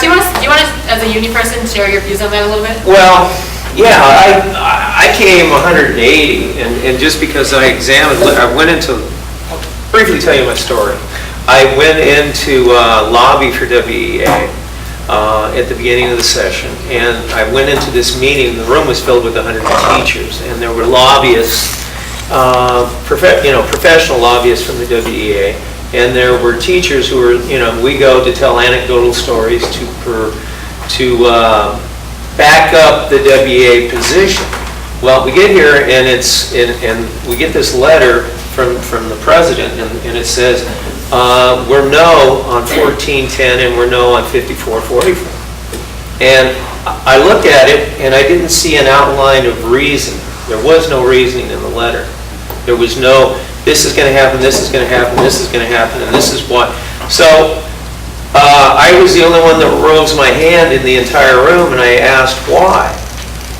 Derek, do you want to, as a union person, share your views on that a little bit? Well, yeah, I came 180, and just because I examined, I went into, I'll briefly tell you my story. I went into lobby for WEA at the beginning of the session, and I went into this meeting, the room was filled with 100 teachers, and there were lobbyists, professional lobbyists from the WEA, and there were teachers who were, we go to tell anecdotal stories to back up the WEA position. Well, we get here and we get this letter from the president, and it says, we're no on 1410 and we're no on 5444. And I looked at it and I didn't see an outline of reason. There was no reasoning in the letter. There was no, this is going to happen, this is going to happen, this is going to happen, and this is why. So I was the only one that rose my hand in the entire room, and I asked why.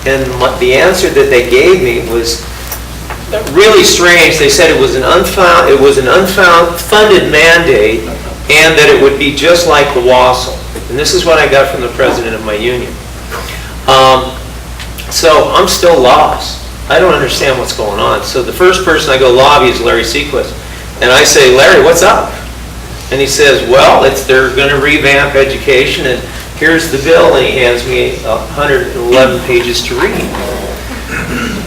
And the answer that they gave me was really strange. They said it was an unfunded mandate, and that it would be just like the WASL. And this is what I got from the president of my union. So I'm still lost. I don't understand what's going on. So the first person I go lobby is Larry Sequist. And I say, Larry, what's up? And he says, well, they're going to revamp education, and here's the bill, and he hands me 111 pages to read.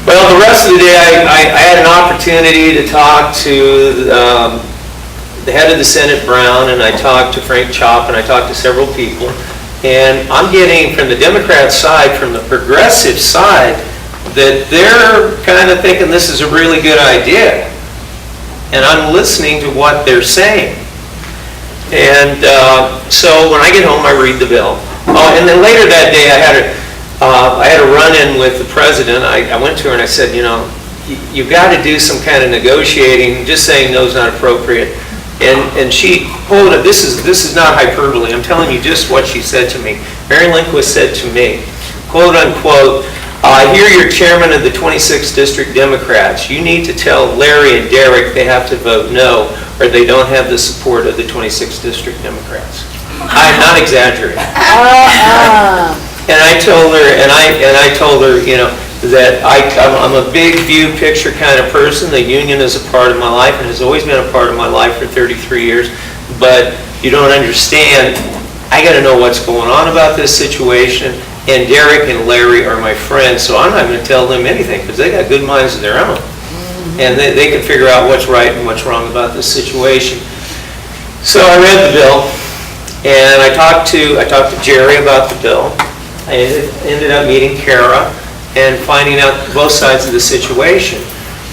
Well, the rest of the day, I had an opportunity to talk to the head of the Senate, Brown, and I talked to Frank Chop, and I talked to several people. And I'm getting from the Democrat side, from the progressive side, that they're kind of thinking this is a really good idea. And I'm listening to what they're saying. And so when I get home, I read the bill. Oh, and then later that day, I had a run-in with the president. I went to her and I said, you've got to do some kind of negotiating. Just saying no is not appropriate. And she, hold it, this is not hyperbole. I'm telling you just what she said to me. Mary Lindquist said to me, quote unquote, I hear you're chairman of the 26th District Democrats. You need to tell Larry and Derek they have to vote no, or they don't have the support of the 26th District Democrats. I'm not exaggerating. And I told her, that I'm a big view picture kind of person. The union is a part of my life and has always been a part of my life for 33 years. But you don't understand. I got to know what's going on about this situation. And Derek and Larry are my friends, so I'm not going to tell them anything because they got good minds of their own. And they can figure out what's right and what's wrong about this situation. So I read the bill, and I talked to Jerry about the bill. I ended up meeting Kara and finding out both sides of the situation.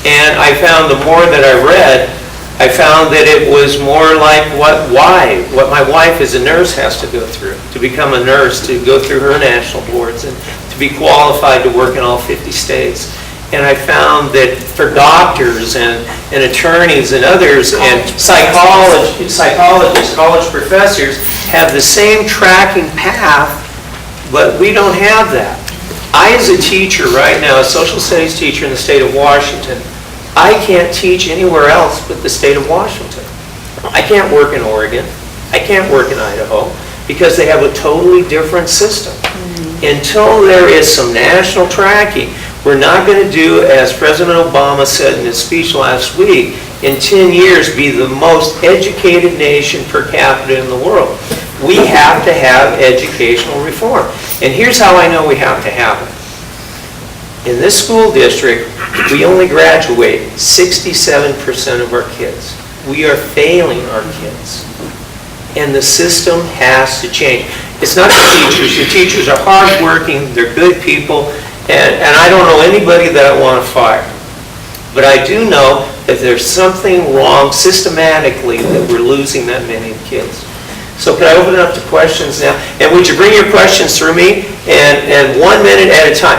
And I found the more that I read, I found that it was more like what my wife as a nurse has to go through, to become a nurse, to go through her national boards, and to be qualified to work in all 50 states. And I found that for doctors and attorneys and others and psychologists, college professors have the same tracking path, but we don't have that. I, as a teacher right now, a social studies teacher in the state of Washington, I can't teach anywhere else but the state of Washington. I can't work in Oregon. I can't work in Idaho because they have a totally different system. Until there is some national tracking, we're not going to do, as President Obama said in his speech last week, in 10 years be the most educated nation per capita in the world. We have to have educational reform. And here's how I know we have to have it. In this school district, we only graduate 67% of our kids. We are failing our kids. And the system has to change. It's not the teachers. The teachers are hardworking, they're good people, and I don't know anybody that I want to fire. But I do know that there's something wrong systematically that we're losing that many kids. So can I open it up to questions now? And would you bring your questions through me? And 1 minute at a time.